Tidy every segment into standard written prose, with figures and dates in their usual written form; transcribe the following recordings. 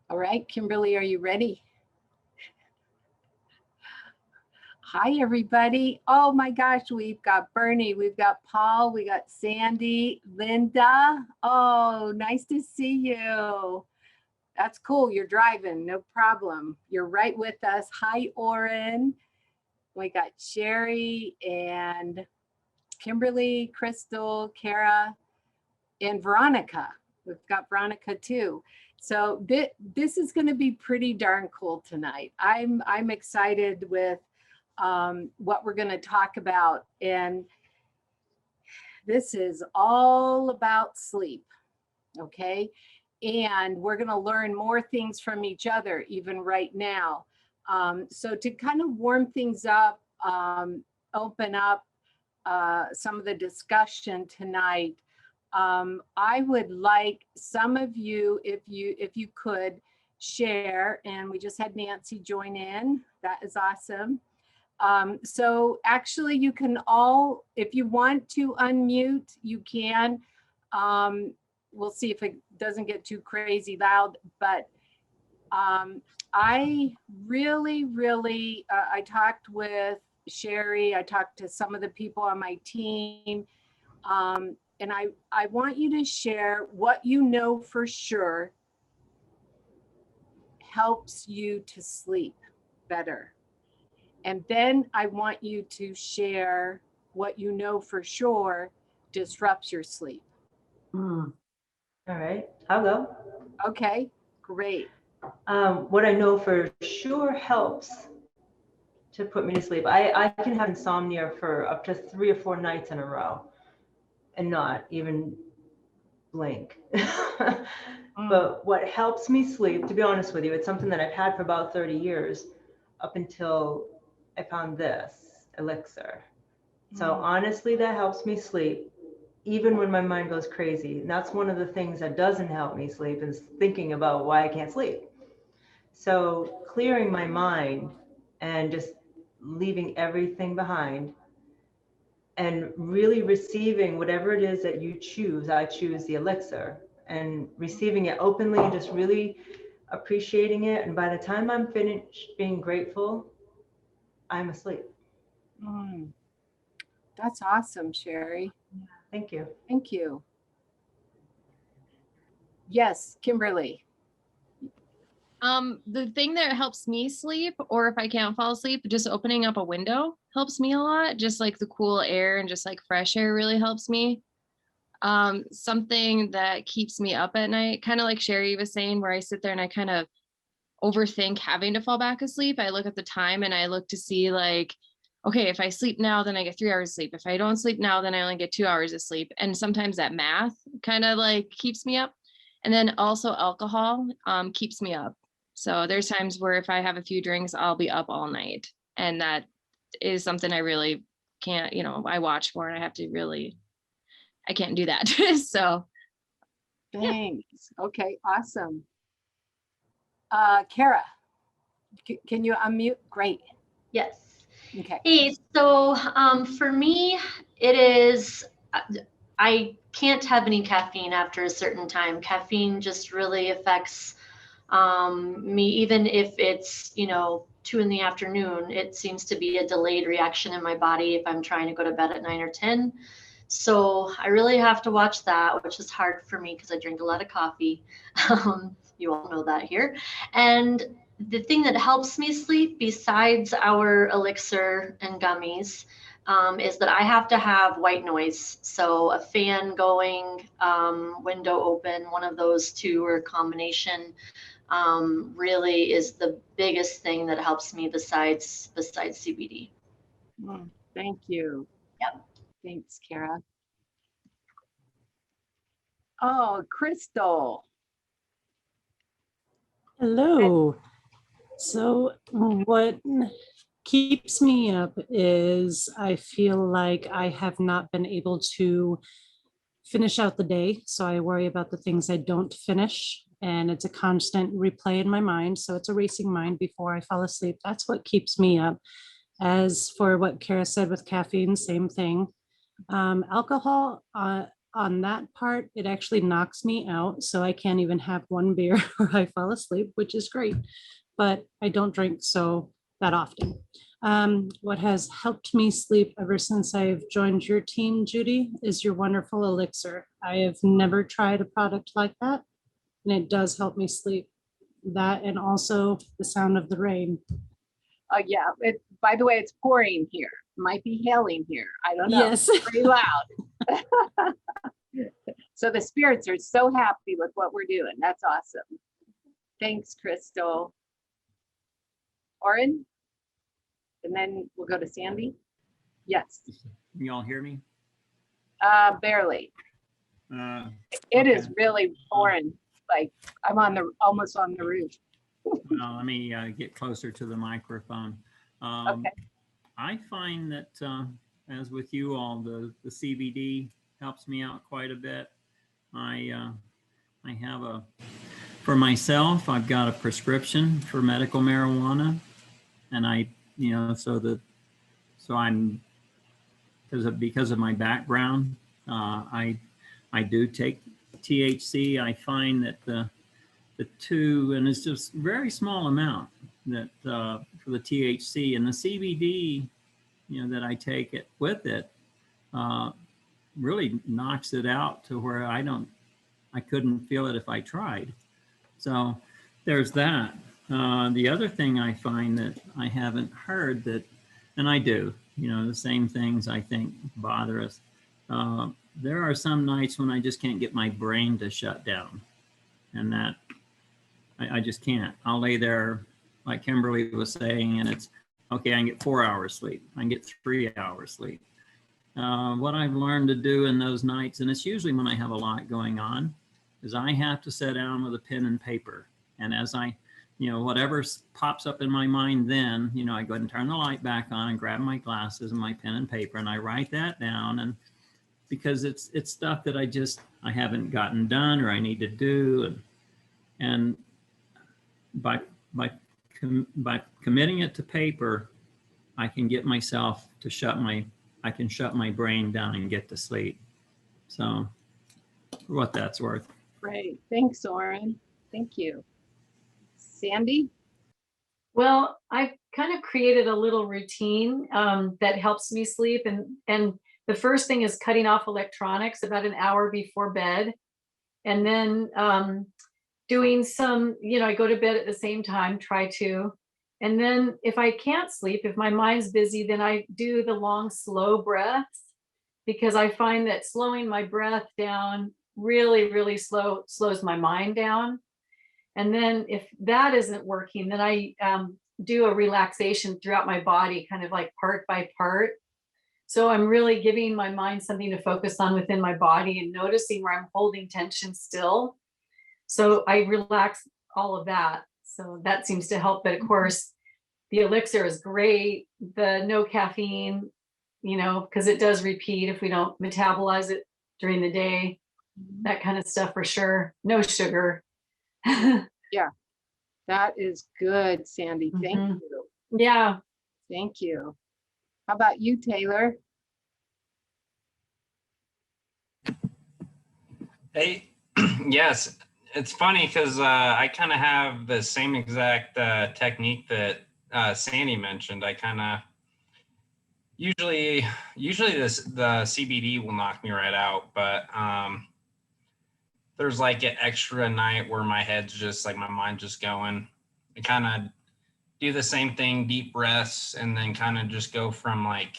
All right, Kimberly, are you ready? Hi, everybody. Oh my gosh, we've got Bernie, we've got Paul, we got Sandy, Linda. Oh, nice to see you. That's cool. You're driving, no problem. You're right with us. Hi, Oren. We got Sherry and Kimberly, Crystal, Kara, and Veronica. We've got Veronica too. So this is going to be pretty darn cool tonight. I'm excited with what we're going to talk about, and this is all about sleep. Okay, and we're going to learn more things from each other even right now. So to kind of warm things up, open up some of the discussion tonight. I would like some of you, if you could share, and we just had Nancy join in. That is awesome. So actually you can all, if you want to unmute, you can. We'll see if it doesn't get too crazy loud, but I really, I talked with Sherry, I talked to some of the people on my team, and I want you to share what you know for sure helps you to sleep better. And then I want you to share what you know for sure disrupts your sleep. All right, I'll go. Okay, great. What I know for sure helps to put me to sleep. I can have insomnia for up to 3 or 4 nights in a row and not even blink. But what helps me sleep, to be honest with you, it's something that I've had for about 30 years up until I found this elixir. So honestly, that helps me sleep even when my mind goes crazy. And that's one of the things that doesn't help me sleep is thinking about why I can't sleep. So clearing my mind and just leaving everything behind and really receiving whatever it is that you choose. I choose the elixir and receiving it openly, just really appreciating it. And by the time I'm finished being grateful, I'm asleep. That's awesome, Sherry. Thank you. Thank you. Yes, Kimberly. The thing that helps me sleep, or if I can't fall asleep, just opening up a window helps me a lot. Just like the cool air and just like fresh air really helps me. Something that keeps me up at night, kind of like Sherry was saying, where I sit there and I kind of overthink having to fall back asleep. I look at the time and I look to see like, okay, if I sleep now, then I get 3 hours of sleep. If I don't sleep now, then I only get 2 hours of sleep. And sometimes that math kind of like keeps me up. And then also alcohol keeps me up. So there's times where if I have a few drinks, I'll be up all night. And that is something I really can't, I watch for, and I have to really, I can't do that. So Thanks. Yeah. Okay, awesome. Kara, can you unmute? Great. Yes. Okay. Hey, so for me, it is, I can't have any caffeine after a certain time. Caffeine just really affects me, even if it's, 2 in the afternoon, it seems to be a delayed reaction in my body if I'm trying to go to bed at 9 or 10. So I really have to watch that, which is hard for me because I drink a lot of coffee. You all know that here. And the thing that helps me sleep besides our elixir and gummies is that I have to have white noise. So a fan going, window open, one of those two or a combination really is the biggest thing that helps me besides CBD. Thank you. Yep. Thanks, Kara. Oh, Crystal. Hello. So what keeps me up is I feel like I have not been able to finish out the day. So I worry about the things I don't finish. And it's a constant replay in my mind. So it's a racing mind before I fall asleep. That's what keeps me up. As for what Kara said with caffeine, same thing. Alcohol, on that part, it actually knocks me out. So I can't even have one beer or I fall asleep, which is great. But I don't drink so that often. What has helped me sleep ever since I've joined your team, Judy, is your wonderful elixir. I have never tried a product like that, and it does help me sleep. That and also the sound of the rain. Yeah, by the way, it's pouring here. Might be hailing here. I don't know. Yes. Pretty loud. So the spirits are so happy with what we're doing. That's awesome. Thanks, Crystal. Oren? And then we'll go to Sandy. Yes, Can you all hear me? barely. Uh, It is Okay. really pouring. Like I'm almost on the roof. Well, let me get closer to the microphone. Okay. I find that, as with you all, the CBD helps me out quite a bit. I have for myself, I've got a prescription for medical marijuana, and so I'm, because of my background, I do take THC. I find that the two, and it's just very small amount that for the THC, and the CBD, that I take it with it, really knocks it out to where I couldn't feel it if I tried. So there's that. The other thing I find that I haven't heard that, and I do, the same things I think bother us. There are some nights when I just can't get my brain to shut down, and that I just can't. I'll lay there, like Kimberly was saying, and it's okay. I can get 4 hours sleep. I can get 3 hours sleep. What I've learned to do in those nights, and it's usually when I have a lot going on, is I have to sit down with a pen and paper. And as whatever pops up in my mind, then, I go ahead and turn the light back on and grab my glasses and my pen and paper, and I write that down. And because it's stuff that I haven't gotten done or I need to do. And by committing it to paper, I can get myself to shut my brain down and get to sleep. So for what that's worth. Great. Thanks, Oren. Thank you. Sandy? Well, I've kind of created a little routine that helps me sleep. And the first thing is cutting off electronics about an hour before bed. And then doing some, I go to bed at the same time, try to. And then if I can't sleep, if my mind's busy, then I do the long, slow breaths, because I find that slowing my breath down really, really slows my mind down. And then if that isn't working, then I do a relaxation throughout my body, kind of like part by part. So I'm really giving my mind something to focus on within my body and noticing where I'm holding tension still. So I relax all of that. So that seems to help. But of course, the elixir is great. The no caffeine, because it does repeat if we don't metabolize it during the day, that kind of stuff for sure. No sugar. Yeah, that is good, Sandy. Thank Mhm. you. Yeah. Thank you. How about you, Taylor? Hey, yes, it's funny because I kind of have the same exact technique that Sandy mentioned. I kind of usually the CBD will knock me right out, but there's like an extra night where my head's just like my mind's just going. I kind of do the same thing, deep breaths, and then kind of just go from like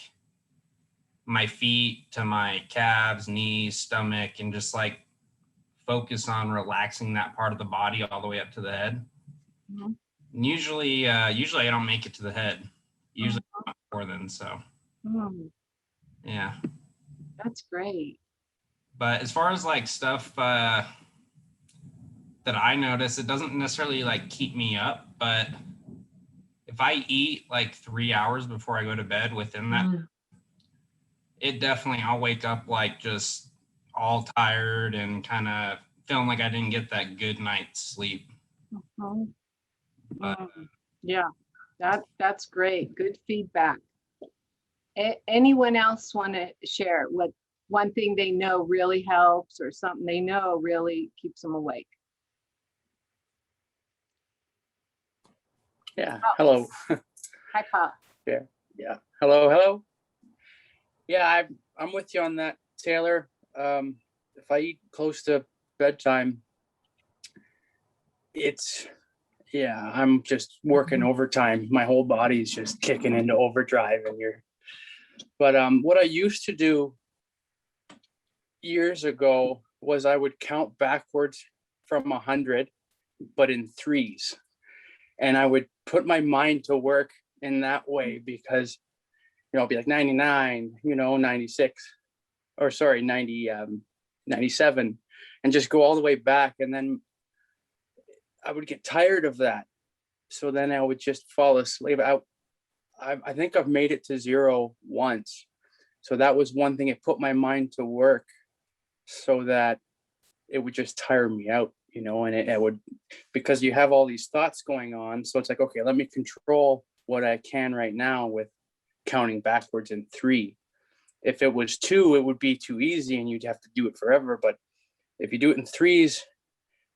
my feet to my calves, knees, stomach, and just like focus on relaxing that part of the body all the way up to the head. Mhm. And usually I don't make it to the head. Usually not more than so. Yeah. That's great. But as far as like stuff that I notice, it doesn't necessarily like keep me up, but if I eat like 3 hours before I go to bed within that, it definitely, I'll wake up like just all tired and kind of feeling like I didn't get that good night's sleep. Mhm. But Yeah, that's great. Good feedback. Anyone else want to share what one thing they know really helps or something they know really keeps them awake. Yeah. Oh. Hello. Hi, Paul. Yeah. Hello. Yeah, I'm with you on that, Taylor. If I eat close to bedtime, I'm just working overtime. My whole body's just kicking into overdrive, but what I used to do years ago was I would count backwards from 100, but in threes. And I would put my mind to work in that way because, I'll be like 99, 96, or sorry, 90, 97, and just go all the way back. And then I would get tired of that. So then I would just fall asleep. I think I've made it to 0 once. So that was one thing. It put my mind to work so that it would just tire me out, and it would, because you have all these thoughts going on. So it's like, okay, let me control what I can right now with counting backwards in 3. If it was 2, it would be too easy and you'd have to do it forever. But if you do it in 3s,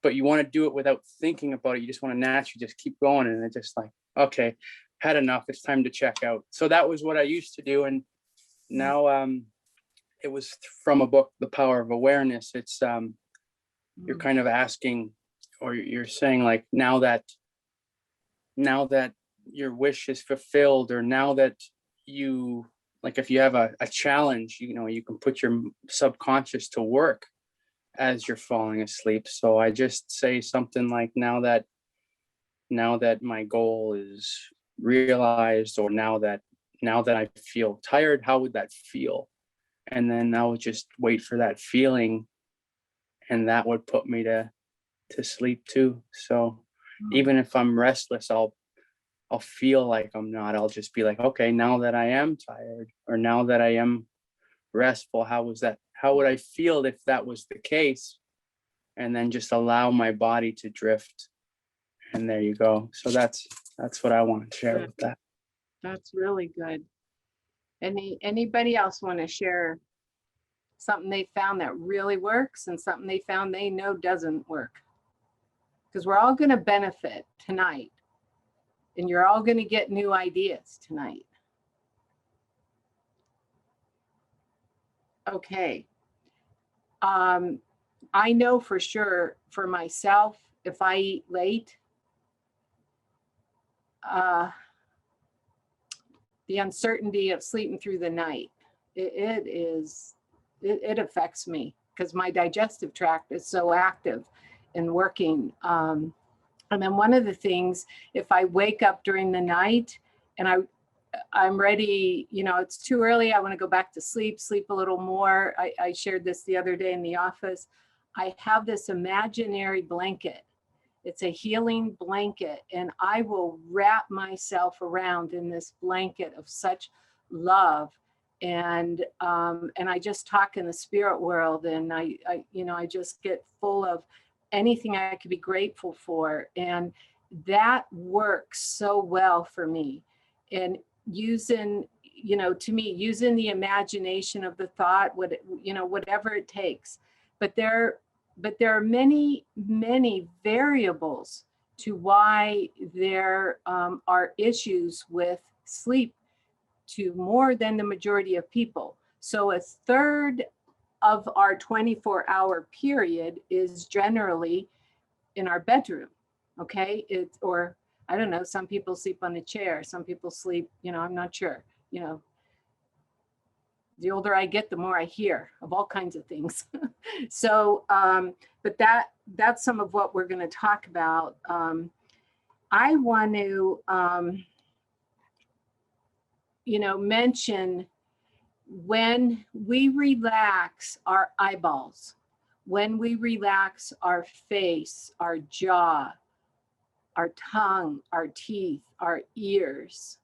but you want to do it without thinking about it, you just want to naturally just keep going. And it's just like, okay, had enough. It's time to check out. So that was what I used to do. And now it was from a book, The Power of Awareness. It's you're kind of asking, or you're saying like, now that your wish is fulfilled, or now that you, like, if you have a challenge, you can put your subconscious to work as you're falling asleep. So I just say something like, now that my goal is realized, or now that I feel tired, how would that feel? And then I would just wait for that feeling, and that would put me to sleep too. So even if I'm restless, I'll feel like I'm not. I'll just be like, okay, now that I am tired, or now that I am restful, how would I feel if that was the case? And then just allow my body to drift. And there you go. So that's what I want to share with that. That's really good. Anybody else want to share something they found that really works and something they found they know doesn't work? Because we're all going to benefit tonight, and you're all going to get new ideas tonight. Okay. I know for sure for myself, if I eat late, the uncertainty of sleeping through the night, it affects me because my digestive tract is so active and working. And then one of the things, if I wake up during the night and I'm ready, it's too early, I want to go back to sleep a little more. I shared this the other day in the office. I have this imaginary blanket. It's a healing blanket, and I will wrap myself around in this blanket of such love. And I just talk in the spirit world, and I just get full of anything I could be grateful for. And that works so well for me. And using, to me, using the imagination of the thought, whatever it takes. But there are many, many variables to why there are issues with sleep to more than the majority of people. So a third of our 24-hour period is generally in our bedroom. Okay. Or I don't know, some people sleep on a chair, some people sleep, I'm not sure, the older I get, the more I hear of all kinds of things. So, but that's some of what we're going to talk about. I want to, mention when we relax our eyeballs, when we relax our face, our jaw, our tongue, our teeth, our ears,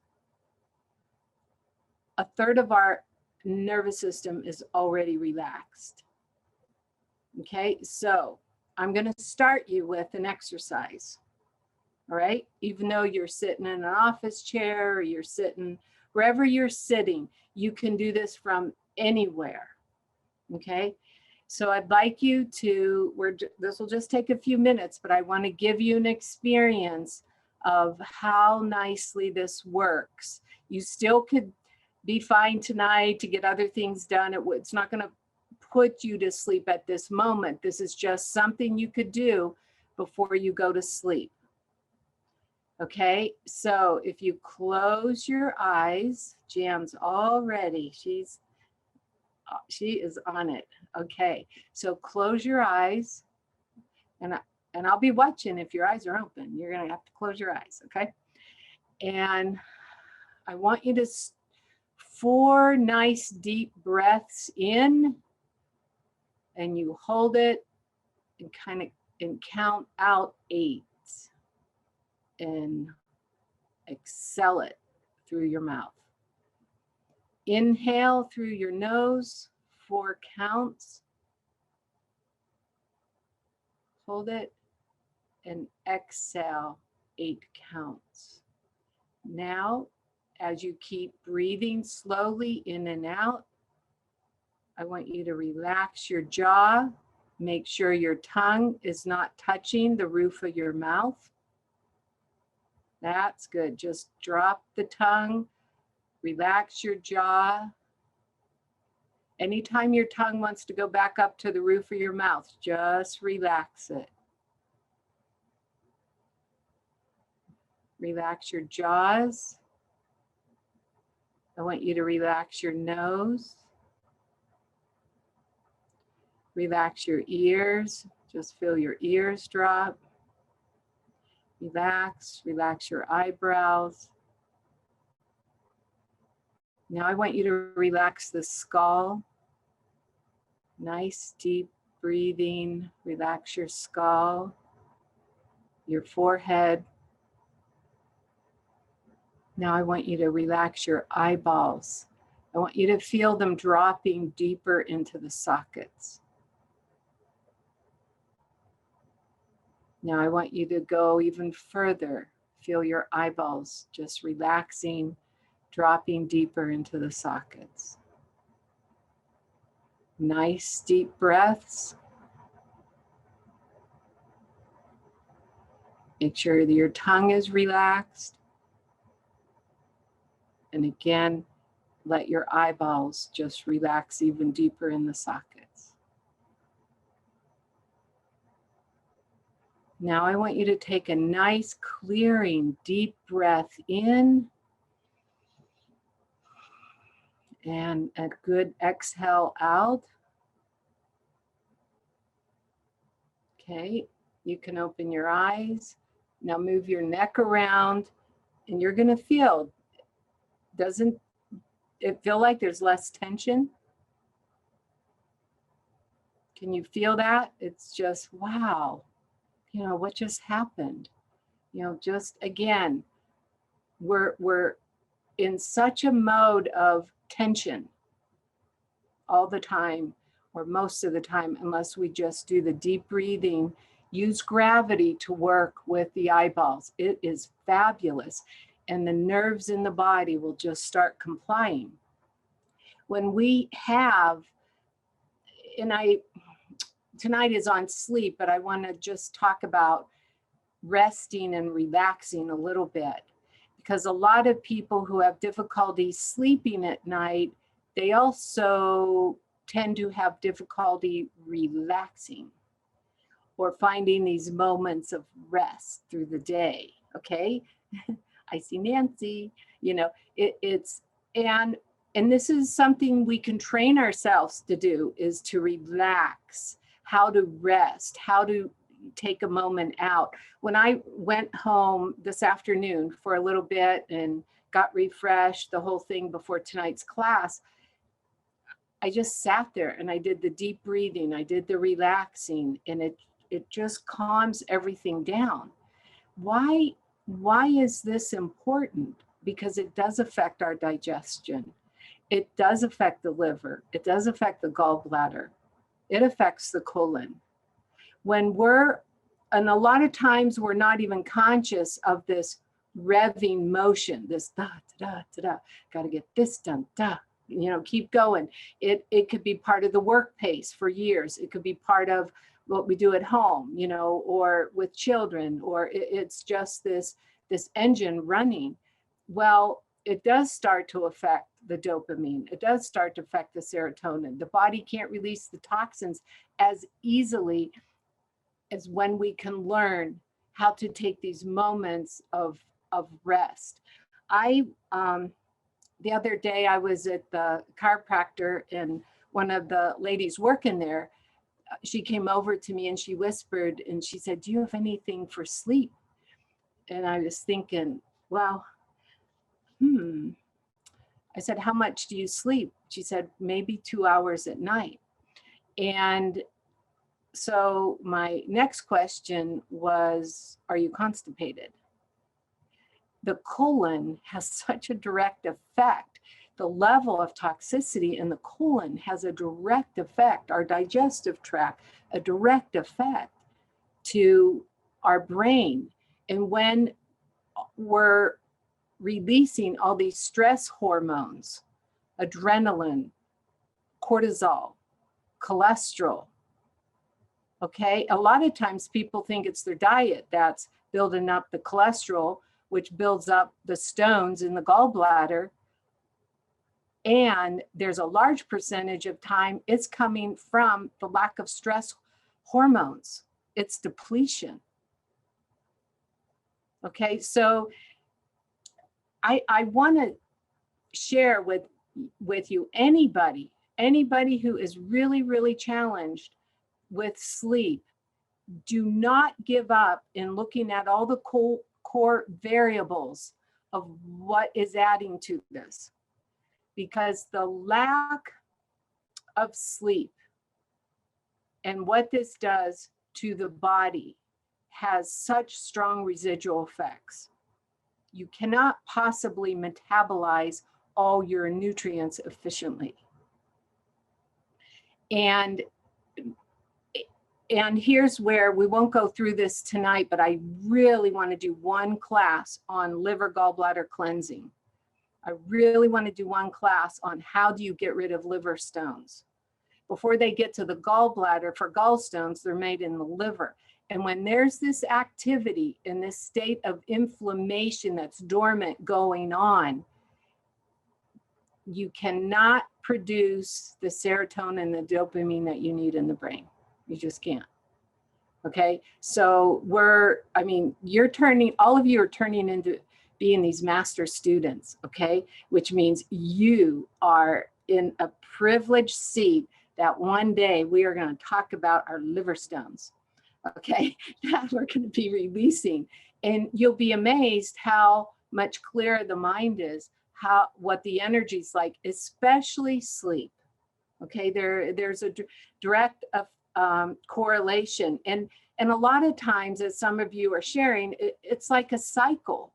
a third of our nervous system is already relaxed. Okay, so I'm going to start you with an exercise. All right, even though you're sitting in an office chair or you're sitting wherever you're sitting, you can do this from anywhere. Okay. So I'd like you to, this will just take a few minutes, but I want to give you an experience of how nicely this works. You still could be fine tonight to get other things done. It's not going to put you to sleep at this moment. This is just something you could do before you go to sleep. Okay, so if you close your eyes, Jam's all ready. She is on it. Okay, so close your eyes, and I'll be watching. If your eyes are open, you're gonna have to close your eyes, okay? And I want you to 4 nice deep breaths in, and you hold it and count out 8 and exhale it through your mouth. Inhale through your nose, 4 counts. Hold it and exhale 8 counts. Now, as you keep breathing slowly in and out, I want you to relax your jaw. Make sure your tongue is not touching the roof of your mouth. That's good. Just drop the tongue. Relax your jaw. Anytime your tongue wants to go back up to the roof of your mouth, just relax it. Relax your jaws. I want you to relax your nose. Relax your ears. Just feel your ears drop. Relax your eyebrows. Now I want you to relax the skull. Nice deep breathing. Relax your skull, your forehead. Now I want you to relax your eyeballs. I want you to feel them dropping deeper into the sockets. Now I want you to go even further. Feel your eyeballs just relaxing, dropping deeper into the sockets. Nice deep breaths. Make sure that your tongue is relaxed. And again, let your eyeballs just relax even deeper in the sockets. Now I want you to take a nice clearing deep breath in and a good exhale out. Okay, you can open your eyes. Now move your neck around and you're going to feel, doesn't it feel like there's less tension? Can you feel that? It's just, wow. You know, what just happened? You know, just again, we're in such a mode of tension all the time, or most of the time, unless we just do the deep breathing, use gravity to work with the eyeballs. It is fabulous. And the nerves in the body will just start complying. When we have, tonight is on sleep, but I want to just talk about resting and relaxing a little bit, because a lot of people who have difficulty sleeping at night, they also tend to have difficulty relaxing or finding these moments of rest through the day. Okay. I see Nancy, you know, and this is something we can train ourselves to do, is to relax, how to rest, how to take a moment out. When I went home this afternoon for a little bit and got refreshed, the whole thing before tonight's class, I just sat there and I did the deep breathing, I did the relaxing, and it just calms everything down. Why is this important? Because it does affect our digestion. It does affect the liver. It does affect the gallbladder. It affects the colon. And a lot of times we're not even conscious of this revving motion, this da, da, da, da, da, gotta get this done, da, keep going. It could be part of the work pace for years. It could be part of what we do at home, or with children, or it's just this engine running. Well, it does start to affect the dopamine. It does start to affect the serotonin. The body can't release the toxins as easily as when we can learn how to take these moments of rest. The other day I was at the chiropractor, and one of the ladies working there, she came over to me and she whispered and she said, "Do you have anything for sleep?" And I was thinking, well, I said, "How much do you sleep?" She said, "Maybe 2 hours at night." And so my next question was, are you constipated? The colon has such a direct effect. The level of toxicity in the colon has a direct effect, our digestive tract, a direct effect to our brain. And when we're releasing all these stress hormones, adrenaline, cortisol, cholesterol, okay, a lot of times people think it's their diet that's building up the cholesterol, which builds up the stones in the gallbladder. And there's a large percentage of time it's coming from the lack of stress hormones. It's depletion. Okay, so I want to share with you anybody who is really, really challenged with sleep, do not give up in looking at all the core variables of what is adding to this, because the lack of sleep and what this does to the body has such strong residual effects. You cannot possibly metabolize all your nutrients efficiently. And here's where we won't go through this tonight, but I really want to do one class on liver gallbladder cleansing. I really want to do one class on how do you get rid of liver stones. Before they get to the gallbladder, for gallstones, they're made in the liver. And when there's this activity in this state of inflammation that's dormant going on, you cannot produce the serotonin and the dopamine that you need in the brain. You just can't. Okay, so all of you are turning into being these master students, okay, which means you are in a privileged seat that one day we are going to talk about our liver stones, okay, that we're going to be releasing. And you'll be amazed how much clearer the mind is, what the energy's like, especially sleep. Okay, there's a direct correlation. And a lot of times, as some of you are sharing, it's like a cycle,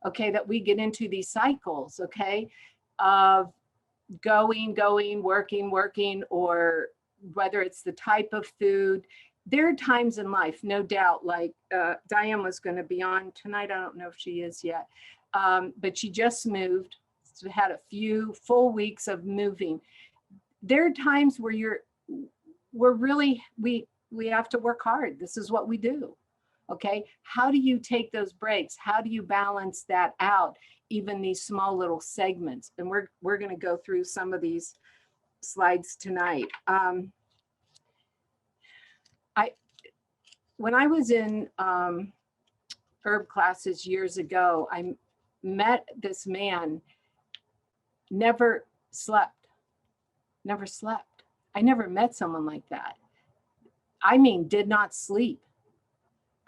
okay, that we get into these cycles, okay, of going, working, or whether it's the type of food. There are times in life, no doubt, like Diane was going to be on tonight. I don't know if she is yet, but she just moved, so had a few full weeks of moving. There are times where we have to work hard. This is what we do. Okay. How do you take those breaks? How do you balance that out? Even these small little segments. And we're going to go through some of these slides tonight. When I was in herb classes years ago, I met this man, never slept. I never met someone like that. I mean, did not sleep.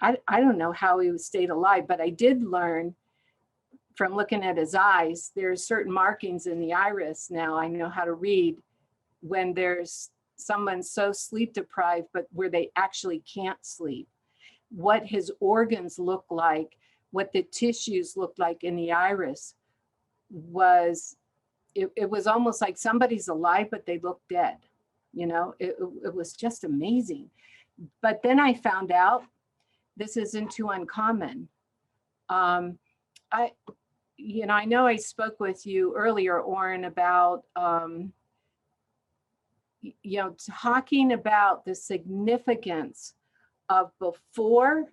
I don't know how he stayed alive, but I did learn from looking at his eyes, there's certain markings in the iris now. I know how to read when there's someone so sleep deprived, but where they actually can't sleep. What his organs look like, what the tissues look like in the iris was, it was almost like somebody's alive, but they look dead. It was just amazing. But then I found out this isn't too uncommon. you know, I know I spoke with you earlier, Oren, about, you know, talking about the significance of before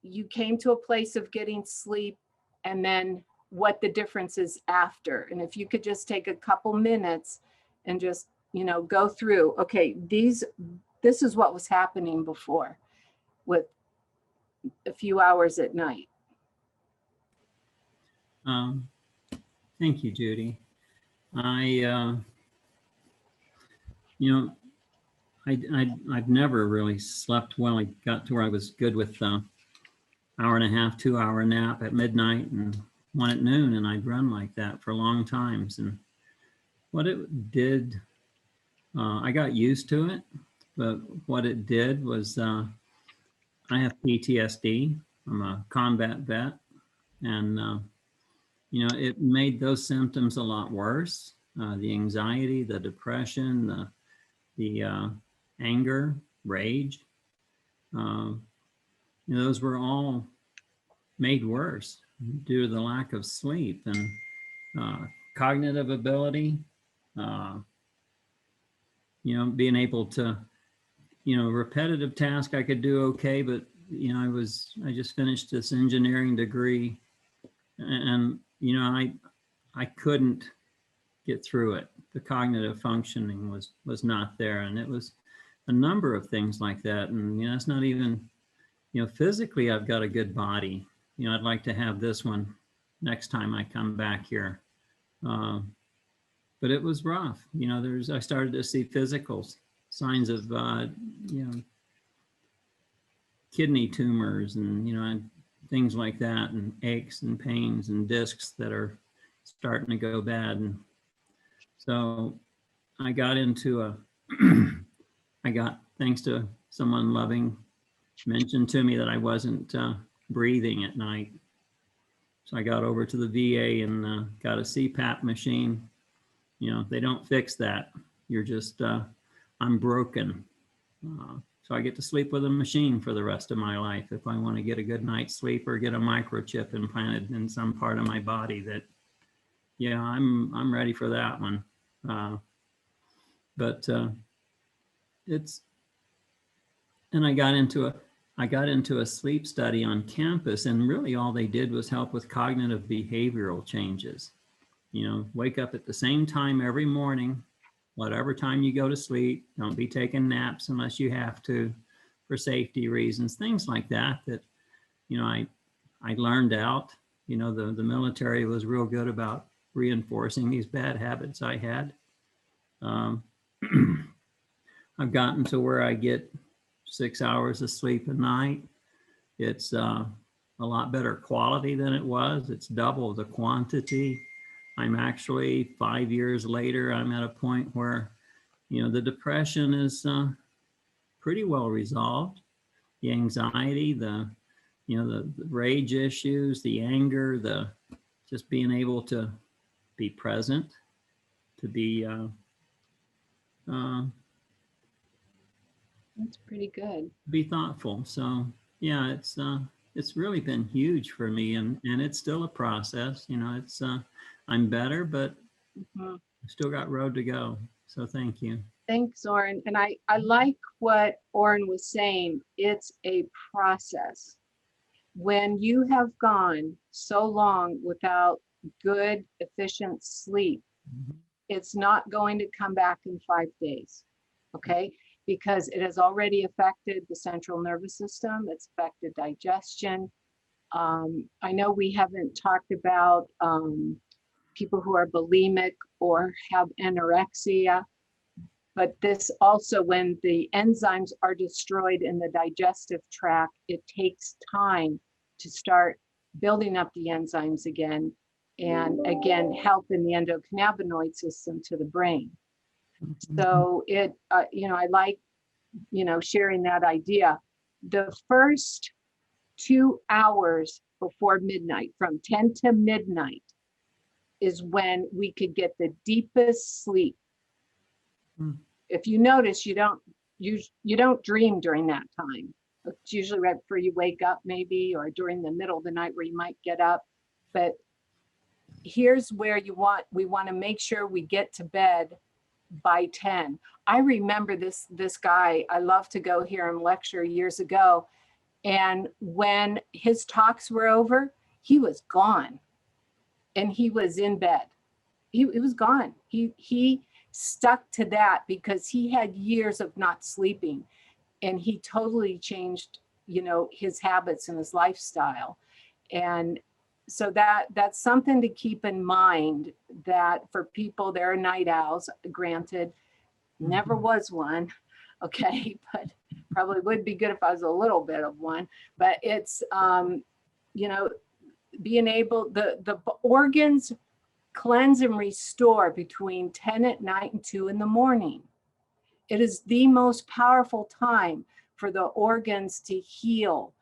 you came to a place of getting sleep and then what the difference is after. And if you could just take a couple minutes and just, you know, go through, okay, this is what was happening before with a few hours at night. Thank you, Judy. You know, I've never really slept well. I got to where I was good with hour and a half, 2 hour nap at midnight and one at noon, and I'd run like that for long times. And what it did, I got used to it, but what it did was I have PTSD. I'm a combat vet, and you know, it made those symptoms a lot worse. The anxiety, the depression, the anger, rage, you know, those were all made worse due to the lack of sleep. And cognitive ability, you know, being able to, you know, repetitive task I could do okay, but you know, I just finished this engineering degree, and you know, I couldn't get through it. The cognitive functioning was not there, and it was a number of things like that. And you know, it's not even, you know, physically I've got a good body. You know, I'd like to have this one next time I come back here. But it was rough. You know, I started to see physical signs of, you know, kidney tumors and, you know, and things like that, and aches and pains and discs that are starting to go bad. And so I got into thanks to someone loving, mentioned to me that I wasn't breathing at night. So I got over to the VA and got a CPAP machine. You know, they don't fix that. You're just, I'm broken. So I get to sleep with a machine for the rest of my life if I want to get a good night's sleep or get a microchip implanted in some part of my body. That, yeah, I'm ready for that one. But it's, and I got into a sleep study on campus, and really all they did was help with cognitive behavioral changes. You know, wake up at the same time every morning, whatever time you go to sleep. Don't be taking naps unless you have to for safety reasons, things like that, you know, I learned out. You know, the military was real good about reinforcing these bad habits I had. I've gotten to where I get 6 hours of sleep a night. It's a lot better quality than it was. It's double the quantity. I'm actually 5 years later, I'm at a point where, you know, the depression is pretty well resolved. The anxiety, you know, the rage issues, the anger, just being able to be present, to be That's pretty good. be thoughtful. So yeah, it's really been huge for me, and it's still a process. You know, it's I'm better, but I've still got road to go. So thank you. Thanks, Oren. And I like what Oren was saying. It's a process. When you have gone so long without good, efficient sleep, it's not going to come back in 5 days, okay? Because it has already affected the central nervous system. It's affected digestion. I know we haven't talked about people who are bulimic or have anorexia, but this also, when the enzymes are destroyed in the digestive tract, it takes time to start building up the enzymes again, and again, help in the endocannabinoid system to the brain. So it, you know, I like, you know, sharing that idea. The first 2 hours before midnight, from 10 to midnight, is when we could get the deepest sleep. If you notice, you don't dream during that time. It's usually right before you wake up, maybe, or during the middle of the night where you might get up. but here's where we want to make sure we get to bed by 10. I remember this guy, I love to go hear him lecture years ago. And when his talks were over, he was gone and he was in bed. He was gone. He stuck to that because he had years of not sleeping, and he totally changed, his habits and his lifestyle. And so that's something to keep in mind, that for people, there are night owls, granted, never was one. Okay. But probably would be good if I was a little bit of one, but it's, being able, the organs cleanse and restore between 10 at night and 2 in the morning. It is the most powerful time for the organs to heal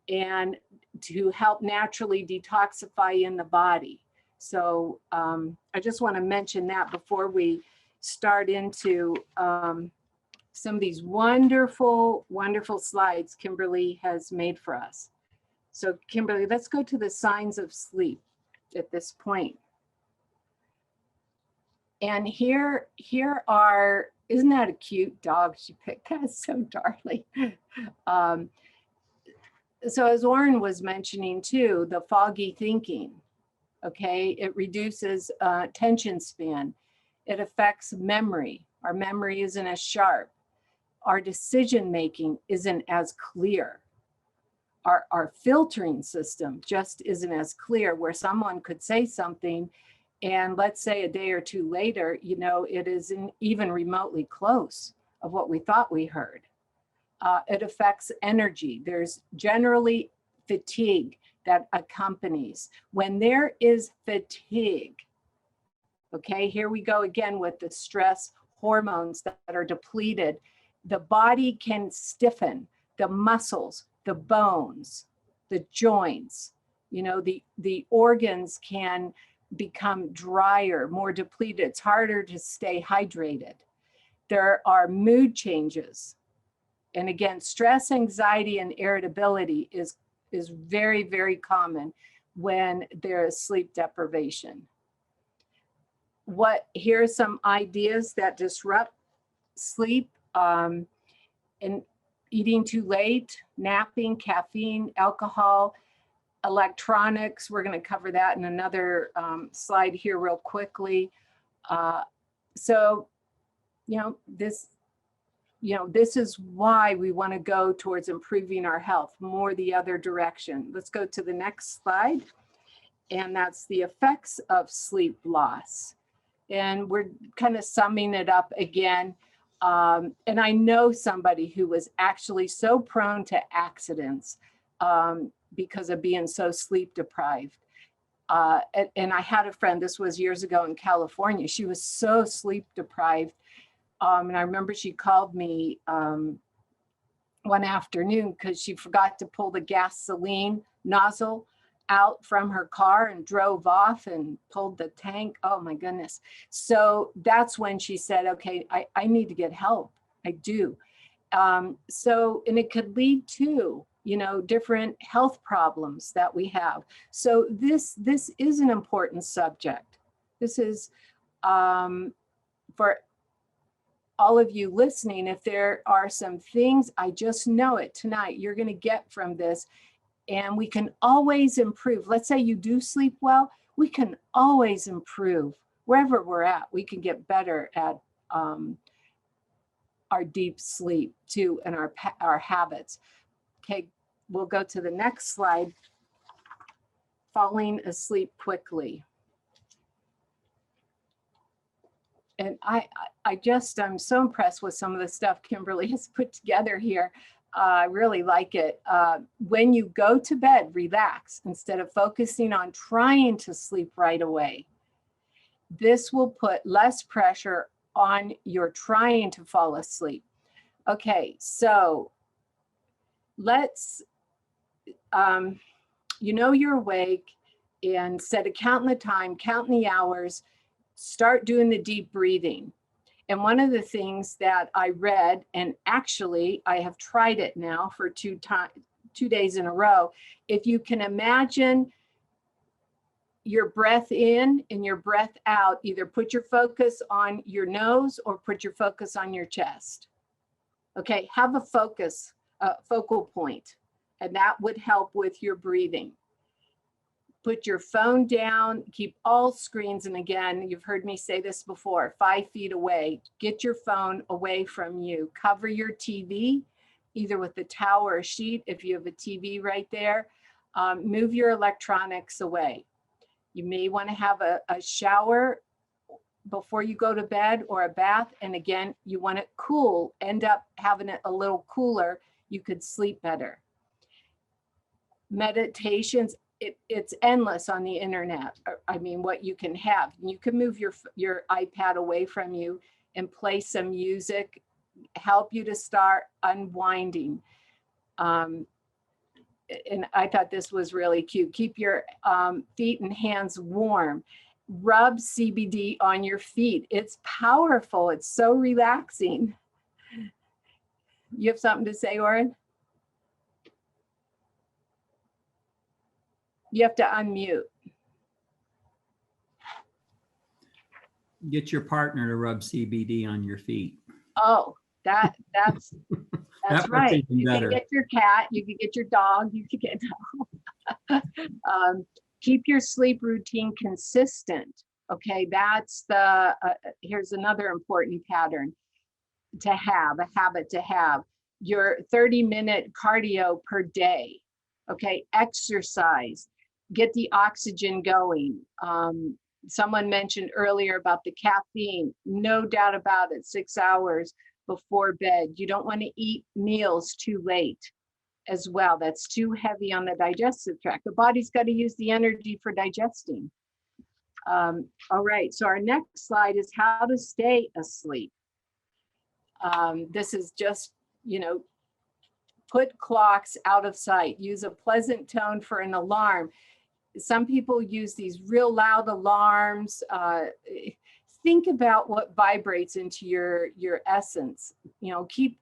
and to help naturally detoxify in the body. So I just want to mention that before we start into some of these wonderful, wonderful slides Kimberly has made for us. So Kimberly, let's go to the signs of sleep at this point. And here are, isn't that a cute dog she picked? That's so darling. So as Oren was mentioning too, the foggy thinking, okay, it reduces attention span. It affects memory. Our memory isn't as sharp. Our decision-making isn't as clear. Our filtering system just isn't as clear, where someone could say something and let's say a day or two later, it isn't even remotely close of what we thought we heard. It affects energy. There's generally fatigue that accompanies. When there is fatigue, okay, here we go again with the stress hormones that are depleted, the body can stiffen, the muscles, the bones, the joints, the organs can become drier, more depleted. It's harder to stay hydrated. There are mood changes. And again, stress, anxiety, and irritability is very, very common when there is sleep deprivation. Here are some ideas that disrupt sleep, and eating too late, napping, caffeine, alcohol, electronics. We're going to cover that in another slide here real quickly. So, this is why we want to go towards improving our health, more the other direction. Let's go to the next slide. And that's the effects of sleep loss. And we're kind of summing it up again. And I know somebody who was actually so prone to accidents because of being so sleep deprived. And I had a friend, this was years ago in California, she was so sleep deprived. And I remember she called me one afternoon because she forgot to pull the gasoline nozzle out from her car and drove off and pulled the tank. Oh my goodness. So that's when she said, okay, I need to get help. I do. And it could lead to, different health problems that we have. So this is an important subject. This is for all of you listening, if there are some things, I just know it tonight, you're going to get from this, and we can always improve. Let's say you do sleep well, we can always improve wherever we're at. We can get better at our deep sleep too, and our habits. Okay, we'll go to the next slide. Falling asleep quickly. And I'm so impressed with some of the stuff Kimberly has put together here. I really like it. When you go to bed, relax instead of focusing on trying to sleep right away. This will put less pressure on your trying to fall asleep. Okay, so let's, you're awake, and instead of counting the time, counting the hours, start doing the deep breathing. And one of the things that I read, and actually I have tried it now for 2 days in a row, if you can imagine your breath in and your breath out. Either put your focus on your nose or put your focus on your chest. Okay, have a focus, focal point, and that would help with your breathing. Put your phone down, keep all screens, and again, you've heard me say this before, 5 feet away. Get your phone away from you. Cover your TV, either with a towel or a sheet if you have a TV right there. Move your electronics away. You may want to have a shower before you go to bed or a bath. And again, you want it cool, end up having it a little cooler. You could sleep better. Meditations, it's endless on the internet. I mean, what you can have. You can move your iPad away from you and play some music, help you to start unwinding. And I thought this was really cute. Keep your feet and hands warm. Rub CBD on your feet. It's powerful. It's so relaxing. You have something to say, Oren? You have to unmute. Get your partner to rub CBD on your feet. Oh, that's That right. works even You can better. get your cat, you can get your dog, you can get keep your sleep routine consistent. Okay, that's the here's another important pattern to have, a habit to have. Your 30-minute cardio per day. Okay, exercise, get the oxygen going. Someone mentioned earlier about the caffeine. No doubt about it, 6 hours before bed. You don't want to eat meals too late as well. That's too heavy on the digestive tract. The body's got to use the energy for digesting. All right, so our next slide is how to stay asleep. This is just, you know, put clocks out of sight. Use a pleasant tone for an alarm. Some people use these real loud alarms. Think about what vibrates into your essence. You know, keep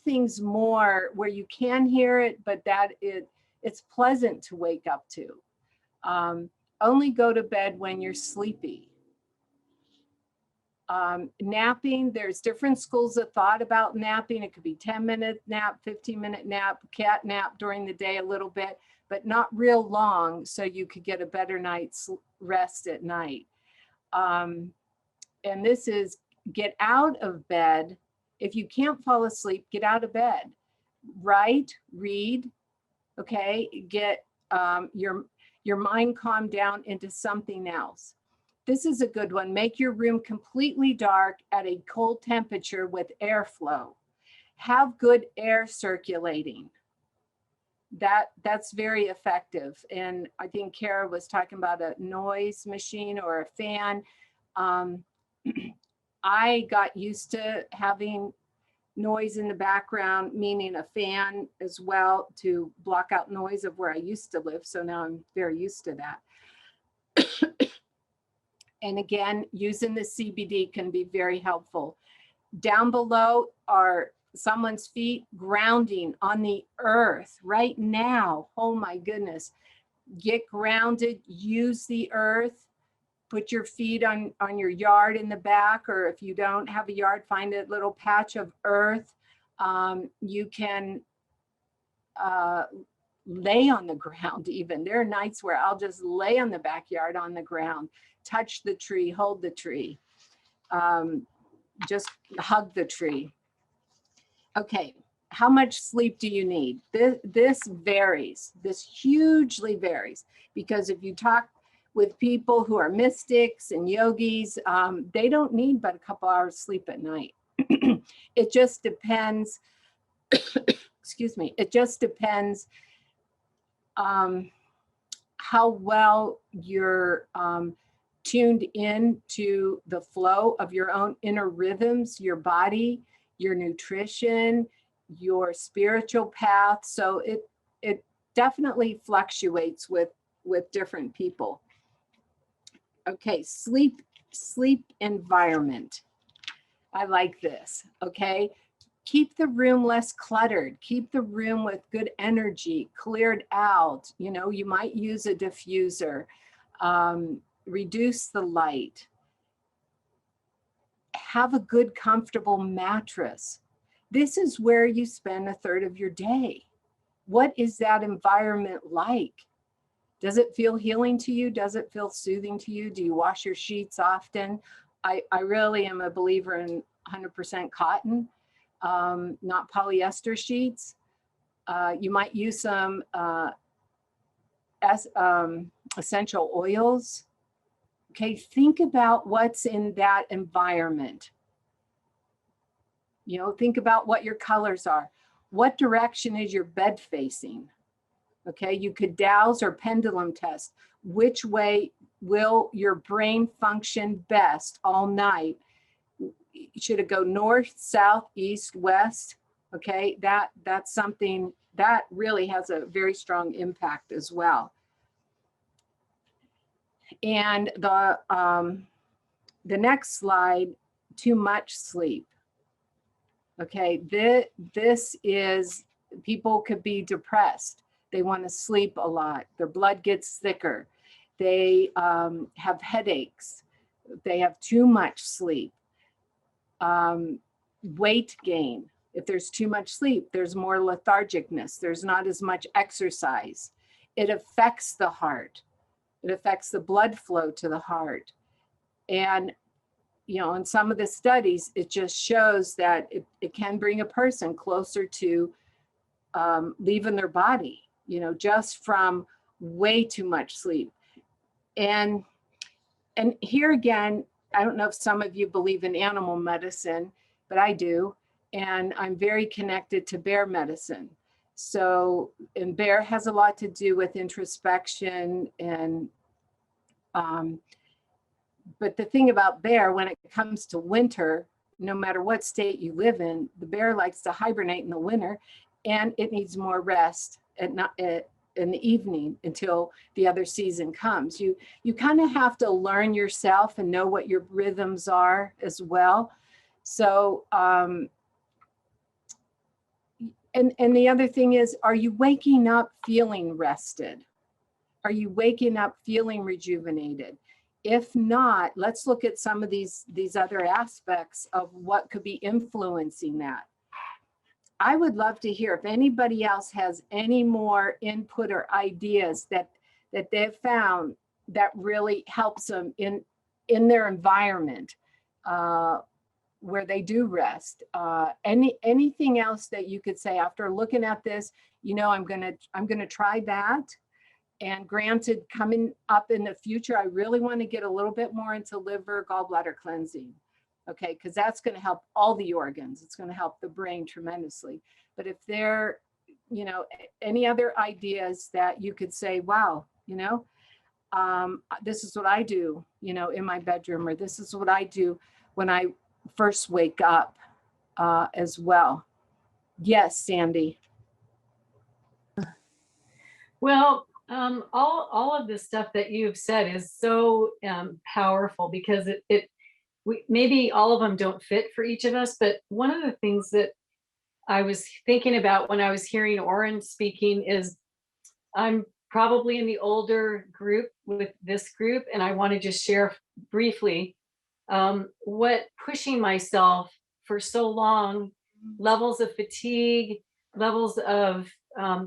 things more where you can hear it, but that it's pleasant to wake up to. Only go to bed when you're sleepy. Napping, there's different schools of thought about napping. It could be 10-minute nap, 15-minute nap, cat nap during the day a little bit, but not real long, so you could get a better night's rest at night. And this is get out of bed. If you can't fall asleep, get out of bed. Write, read, okay? Get your mind calmed down into something else. This is a good one. Make your room completely dark at a cold temperature with airflow. Have good air circulating. That's very effective. And I think Kara was talking about a noise machine or a fan. I got used to having noise in the background, meaning a fan as well to block out noise of where I used to live. So now I'm very used to that. And again, using the CBD can be very helpful. Down below are someone's feet grounding on the earth right now. Oh my goodness. Get grounded, use the earth. Put your feet on your yard in the back, or if you don't have a yard, find a little patch of earth. You can lay on the ground even. There are nights where I'll just lay on the backyard on the ground, touch the tree, hold the tree, just hug the tree. Okay, how much sleep do you need? This varies. This hugely varies, because if you talk with people who are mystics and yogis, they don't need but a couple hours sleep at night. It just depends, excuse me, it just depends how well you're tuned in to the flow of your own inner rhythms, your body, your nutrition, your spiritual path. So it definitely fluctuates with different people. Okay, sleep environment. I like this, okay? Keep the room less cluttered. Keep the room with good energy, cleared out. You know, you might use a diffuser. reduce the light, have a good, comfortable mattress. This is where you spend a third of your day. What is that environment like? Does it feel healing to you? Does it feel soothing to you? Do you wash your sheets often? I really am a believer in 100% cotton, not polyester sheets. You might use some essential oils. Okay, think about what's in that environment. You know, think about what your colors are. What direction is your bed facing? Okay, you could dowse or pendulum test. Which way will your brain function best all night? Should it go north, south, east, west? Okay, that's something that really has a very strong impact as well. And the next slide, too much sleep. Okay, this is, people could be depressed. They want to sleep a lot. Their blood gets thicker. They have headaches. They have too much sleep. Weight gain. If there's too much sleep, there's more lethargicness. There's not as much exercise. It affects the heart. It affects the blood flow to the heart. And, you know, in some of the studies, it just shows that it can bring a person closer to leaving their body, you know, just from way too much sleep. And here again, I don't know if some of you believe in animal medicine, but I do. And I'm very connected to bear medicine. So, and bear has a lot to do with introspection and, but the thing about bear, when it comes to winter, no matter what state you live in, the bear likes to hibernate in the winter and it needs more rest in the evening until the other season comes. You kind of have to learn yourself and know what your rhythms are as well. So, and the other thing is, are you waking up feeling rested? Are you waking up feeling rejuvenated? If not, let's look at some of these other aspects of what could be influencing that. I would love to hear if anybody else has any more input or ideas that they've found that really helps them in their environment where they do rest. Anything else that you could say after looking at this, you know, I'm gonna try that. And granted, coming up in the future, I really want to get a little bit more into liver, gallbladder cleansing. Okay, because that's going to help all the organs. It's going to help the brain tremendously. But if there, you know, any other ideas that you could say, wow, you know, this is what I do, you know, in my bedroom, or this is what I do when I first wake up as well. Yes, Sandy. Well, all of this stuff that you've said is so powerful, because we maybe all of them don't fit for each of us, but one of the things that I was thinking about when I was hearing Oren speaking is, I'm probably in the older group with this group, and I want to just share briefly what pushing myself for so long, levels of fatigue, levels of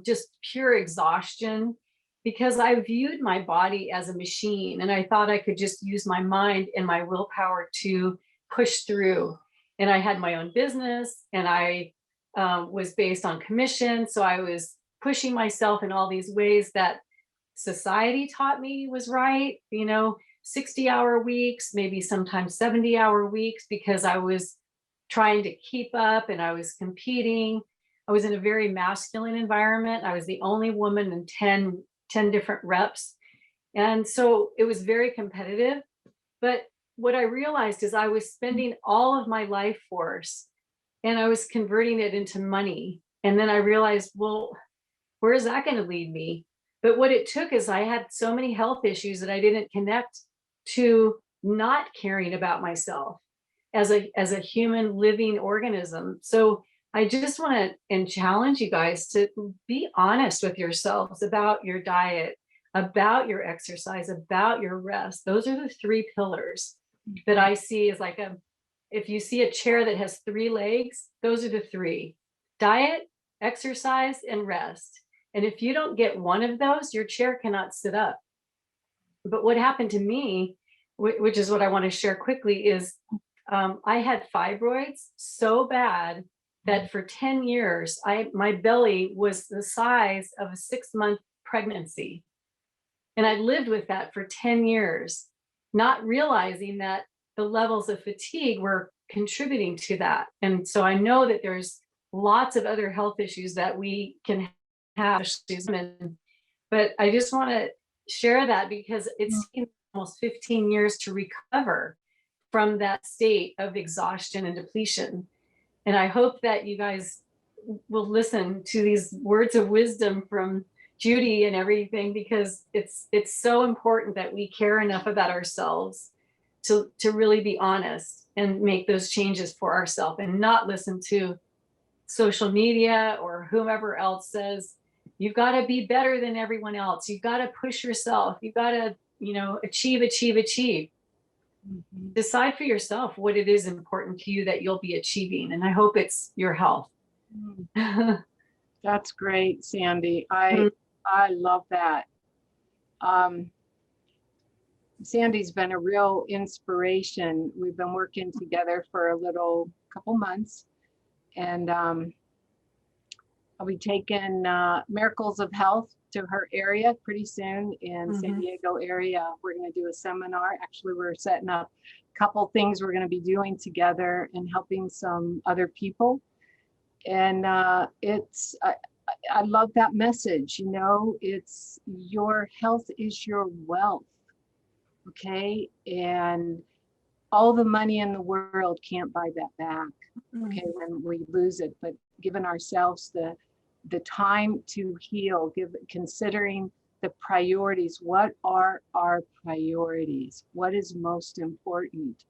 just pure exhaustion, because I viewed my body as a machine and I thought I could just use my mind and my willpower to push through. And I had my own business, and I was based on commission. So I was pushing myself in all these ways that society taught me was right, you know, 60-hour weeks, maybe sometimes 70-hour weeks, because I was trying to keep up and I was competing. I was in a very masculine environment. I was the only woman in 10 different reps. And so it was very competitive. But what I realized is I was spending all of my life force and I was converting it into money. And then I realized, well, where is that going to lead me? But what it took is I had so many health issues that I didn't connect to not caring about myself as a human living organism. So I just want to challenge you guys to be honest with yourselves about your diet. about your exercise, about your rest. Those are the three pillars that I see as like if you see a chair that has three legs, those are the three: diet, exercise, and rest. And if you don't get one of those, your chair cannot sit up. But what happened to me, which is what I want to share quickly, is I had fibroids so bad that for 10 years, my belly was the size of a 6-month pregnancy. And I lived with that for 10 years, not realizing that the levels of fatigue were contributing to that. And so I know that there's lots of other health issues that we can have, especially as women. But I just want to share that because it's taken almost 15 years to recover from that state of exhaustion and depletion. And I hope that you guys will listen to these words of wisdom from Judy and everything, because it's so important that we care enough about ourselves to really be honest and make those changes for ourselves, and not listen to social media or whomever else says you've got to be better than everyone else. You've got to push yourself. You've got to, achieve. Decide for yourself what it is important to you that you'll be achieving. And I hope it's your health. That's great, Sandy. I love that. Sandy's been a real inspiration. We've been working together for a couple months, and I'll be taking Miracles of Health to her area pretty soon in San Diego area. We're going to do a seminar. Actually, we're setting up a couple things we're going to be doing together and helping some other people. And I love that message. It's your health is your wealth. Okay. And all the money in the world can't buy that back. Okay. When we lose it, but giving ourselves the time to heal, considering the priorities. What are our priorities? What is most important?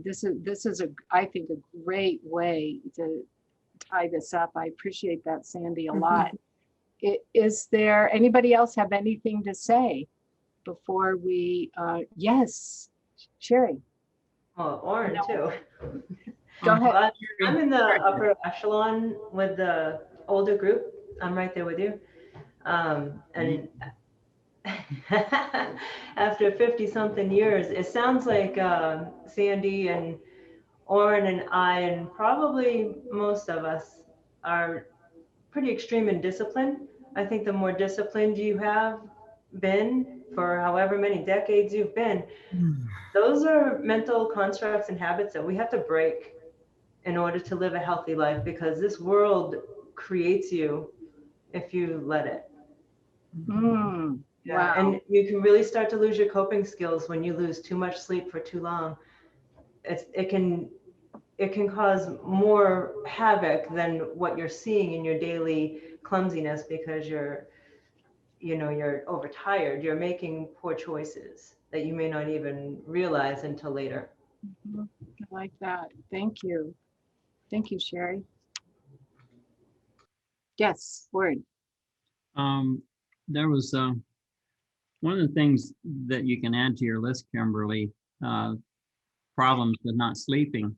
This is I think a great way to tie this up. I appreciate that, Sandy, a lot. Is there anybody else have anything to say before we? Yes, Sherry. Oh, Oren too. Go ahead. But I'm in the upper echelon with the older group. I'm right there with you. And after 50 something years, it sounds like Sandy and Oren and I, and probably most of us, are pretty extreme in discipline. I think the more disciplined you have been for however many decades you've been, those are mental constructs and habits that we have to break in order to live a healthy life, because this world creates you if you let it. Wow. And you can really start to lose your coping skills when you lose too much sleep for too long. It can cause more havoc than what you're seeing in your daily clumsiness, because you're overtired. You're making poor choices that you may not even realize until later. I like that. Thank you. Thank you, Sherry. Yes, Word. There was one of the things that you can add to your list, Kimberly, problems with not sleeping.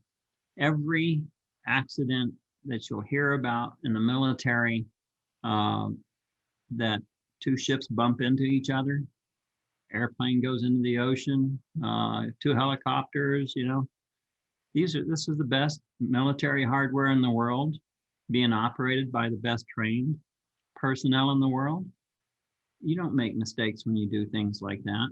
Every accident that you'll hear about in the military, that two ships bump into each other, airplane goes into the ocean, two helicopters, this is the best military hardware in the world, being operated by the best trained personnel in the world. You don't make mistakes when you do things like that.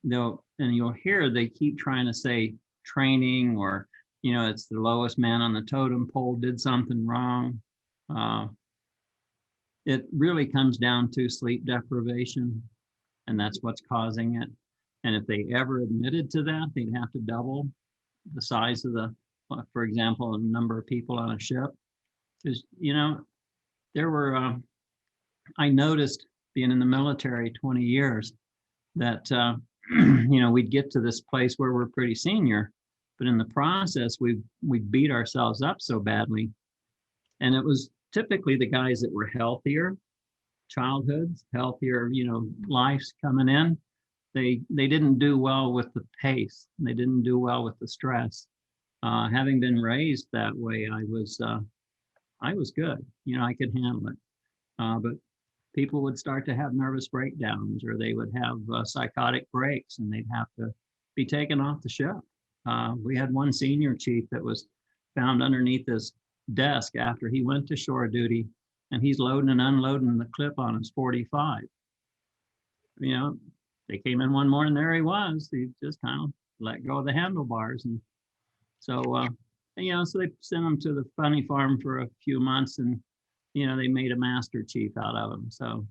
You'll hear they keep trying to say training, or it's the lowest man on the totem pole did something wrong. It really comes down to sleep deprivation, and that's what's causing it. And if they ever admitted to that, they'd have to double the size of for example, the number of people on a ship. Because, there were, I noticed being in the military 20 years that, we'd get to this place where we're pretty senior, but in the process, we beat ourselves up so badly. And it was typically the guys that were healthier childhoods, healthier, lives coming in. They didn't do well with the pace. They didn't do well with the stress. Having been raised that way, I was good. I could handle it. But people would start to have nervous breakdowns, or they would have psychotic breaks, and they'd have to be taken off the ship. We had one senior chief that was found underneath his desk after he went to shore duty, and he's loading and unloading the clip on his 45. They came in one morning, there he was. He just kind of let go of the handlebars. And so, so they sent him to the funny farm for a few months, and, they made a master chief out of him. So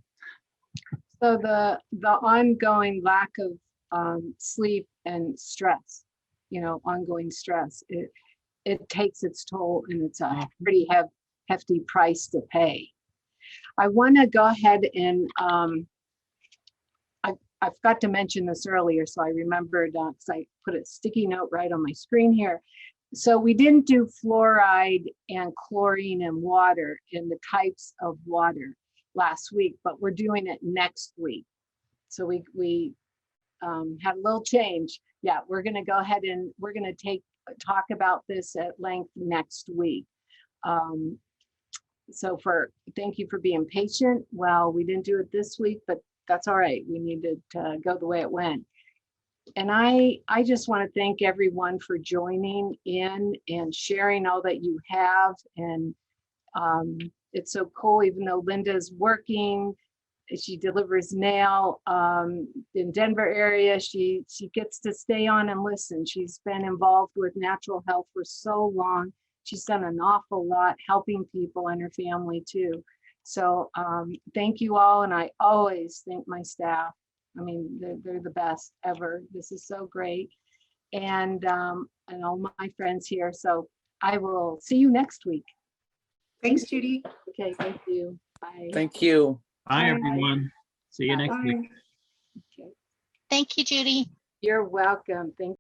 the ongoing lack of sleep and stress, ongoing stress, it takes its toll, and it's a pretty hefty price to pay. I want to go ahead and I forgot to mention this earlier, so I remembered because I put a sticky note right on my screen here. So we didn't do fluoride and chlorine in water in the types of water last week, but we're doing it next week. So we had a little change. Yeah, we're going to go ahead and we're going to talk about this at length next week. So thank you for being patient. Well, we didn't do it this week, but that's all right. We needed to go the way it went. And I just want to thank everyone for joining in and sharing all that you have. And it's so cool, even though Linda's working, she delivers mail in Denver area, she gets to stay on and listen. She's been involved with natural health for so long. She's done an awful lot helping people and her family too. So thank you all. And I always thank my staff. I mean, they're the best ever. This is so great. And all my friends here. So I will see you next week. Thanks, Judy. Okay, thank you. Bye. Thank you. bye, Bye. everyone. See you next week. Bye. Okay. Thank you, Judy. You're welcome. Thank